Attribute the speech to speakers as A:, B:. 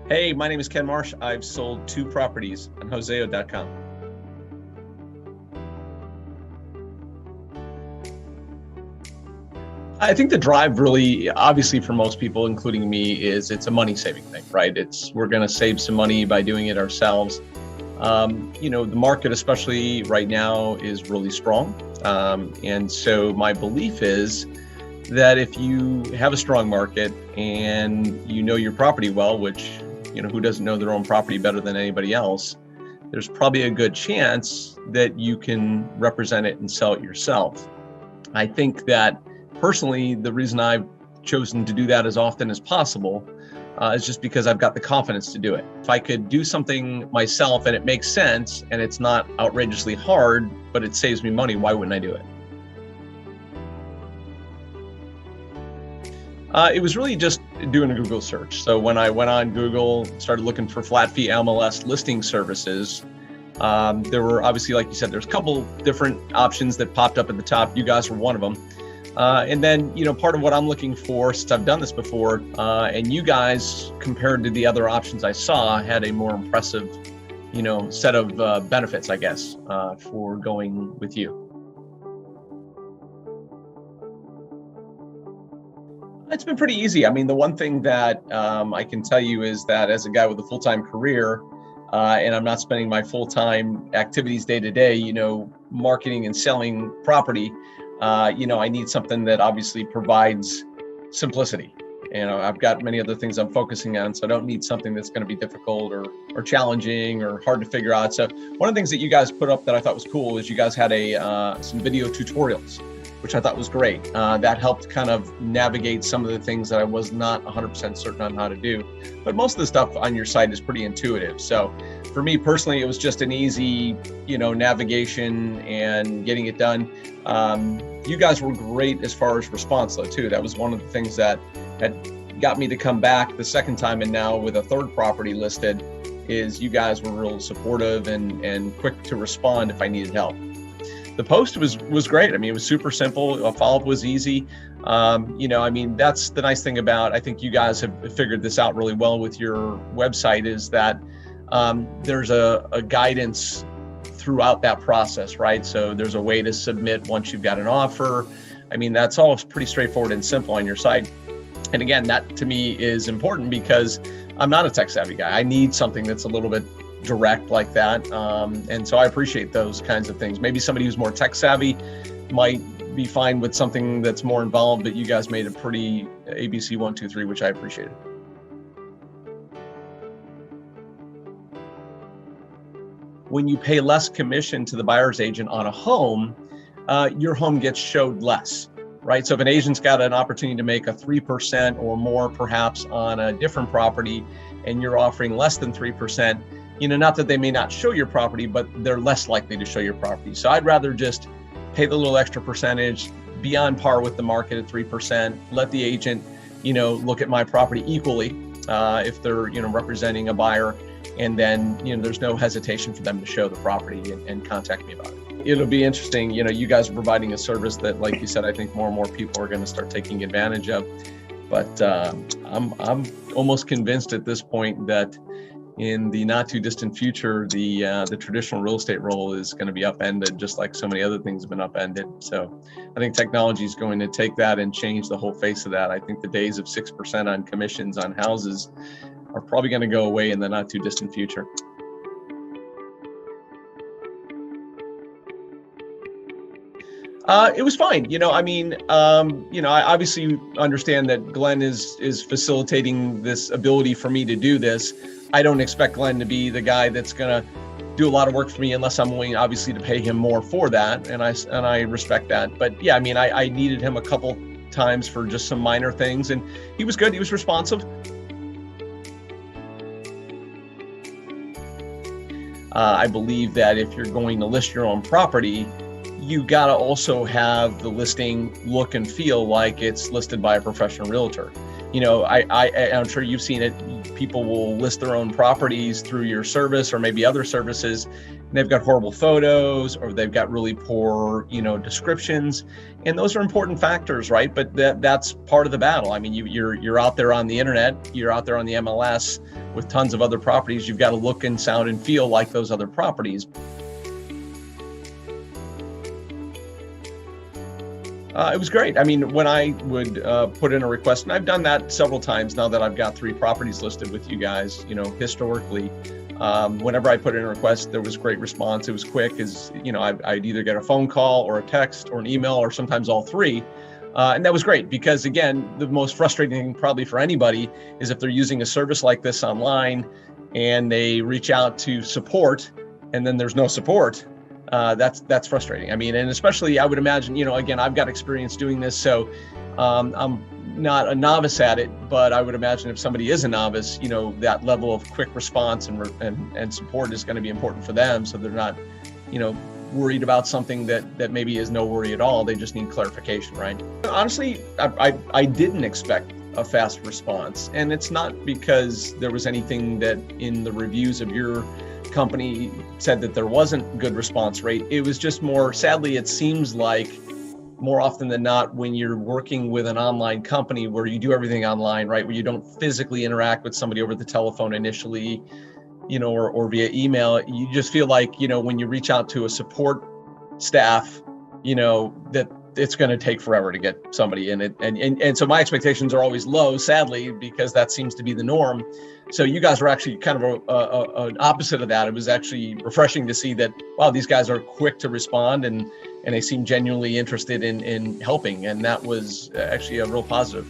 A: Hey, my name is Ken Marsh. I've sold 2 properties on Houzeo.com. I think the drive really, obviously for most people, including me, is it's a money saving thing, right? We're going to save some money by doing it ourselves. The market, especially right now, is really strong. And so my belief is that if you have a strong market and you know your property well, which, who doesn't know their own property better than anybody else, there's probably a good chance that you can represent it and sell it yourself. I think that personally, the reason I've chosen to do that as often as possible is just because I've got the confidence to do it. If I could do something myself and it makes sense and it's not outrageously hard, but it saves me money, why wouldn't I do it? It was really just doing a Google search. So when I went on Google, started looking for flat fee MLS listing services, there were obviously, like you said, there's a couple different options that popped up at the top. You guys were one of them. And then, part of what I'm looking for, since I've done this before, and you guys, compared to the other options I saw, had a more impressive, set of benefits, I guess, for going with you. It's been pretty easy. I mean, the one thing that I can tell you is that as a guy with a full-time career, and I'm not spending my full-time activities day to day, marketing and selling property, I need something that obviously provides simplicity. I've got many other things I'm focusing on, so I don't need something that's going to be difficult or challenging or hard to figure out. So one of the things that you guys put up that I thought was cool is you guys had some video tutorials, which I thought was great. That helped kind of navigate some of the things that I was not 100% certain on how to do. But most of the stuff on your site is pretty intuitive. So for me personally, it was just an easy, navigation and getting it done. You guys were great as far as response though too. That was one of the things that had got me to come back the second time, and now with a third property listed, is you guys were real supportive and quick to respond if I needed help. The post was great. I mean, it was super simple. A follow-up was easy. That's the nice thing about, I think you guys have figured this out really well with your website, is that there's a guidance throughout that process, right? So there's a way to submit once you've got an offer. I mean, that's all pretty straightforward and simple on your site. And again, that to me is important because I'm not a tech savvy guy. I need something that's a little bit direct like that. And so I appreciate those kinds of things. Maybe somebody who's more tech savvy might be fine with something that's more involved, but you guys made it pretty ABC 1, 2, 3, which I appreciated. When you pay less commission to the buyer's agent on a home, your home gets showed less, right? So if an agent's got an opportunity to make a 3% or more perhaps on a different property, and you're offering less than 3%, not that they may not show your property, but they're less likely to show your property. So I'd rather just pay the little extra percentage, be on par with the market at 3%, let the agent, look at my property equally if they're, representing a buyer. And then, there's no hesitation for them to show the property and contact me about it. It'll be interesting. You guys are providing a service that, like you said, I think more and more people are going to start taking advantage of. But I'm almost convinced at this point that in the not too distant future, the traditional real estate role is going to be upended, just like so many other things have been upended. So I think technology is going to take that and change the whole face of that. I think the days of 6% on commissions on houses are probably going to go away in the not too distant future. It was fine. I obviously understand that Glenn is facilitating this ability for me to do this. I don't expect Glenn to be the guy that's going to do a lot of work for me unless I'm willing, obviously, to pay him more for that. And I respect that. But yeah, I needed him a couple times for just some minor things, and he was good. He was responsive. I believe that if you're going to list your own property, you got to also have the listing look and feel like it's listed by a professional realtor. I'm sure you've seen it. people will list their own properties through your service or maybe other services, and they've got horrible photos or they've got really poor, descriptions. And those are important factors, right? But that's part of the battle. I mean, you're out there on the internet, you're out there on the MLS with tons of other properties. You've got to look and sound and feel like those other properties. It was great. I mean, when I would put in a request, and I've done that several times now that I've got 3 properties listed with you guys, historically, whenever I put in a request, there was great response. It was quick, I'd either get a phone call or a text or an email or sometimes all 3. And that was great because, again, the most frustrating thing probably for anybody is if they're using a service like this online and they reach out to support and then there's no support. That's frustrating. I mean, and especially I would imagine, again, I've got experience doing this, so I'm not a novice at it, but I would imagine if somebody is a novice, that level of quick response and support is going to be important for them. So they're not, worried about something that maybe is no worry at all. They just need clarification, right? Honestly, I didn't expect a fast response, and it's not because there was anything that in the reviews of your company said that there wasn't good response rate. It was just more, sadly, it seems like more often than not, when you're working with an online company where you do everything online, right, where you don't physically interact with somebody over the telephone initially, or via email, you just feel like, when you reach out to a support staff, that it's going to take forever to get somebody in it. And so my expectations are always low, sadly, because that seems to be the norm. So you guys were actually kind of an opposite of that. It was actually refreshing to see that, wow, these guys are quick to respond and they seem genuinely interested in helping. And that was actually a real positive.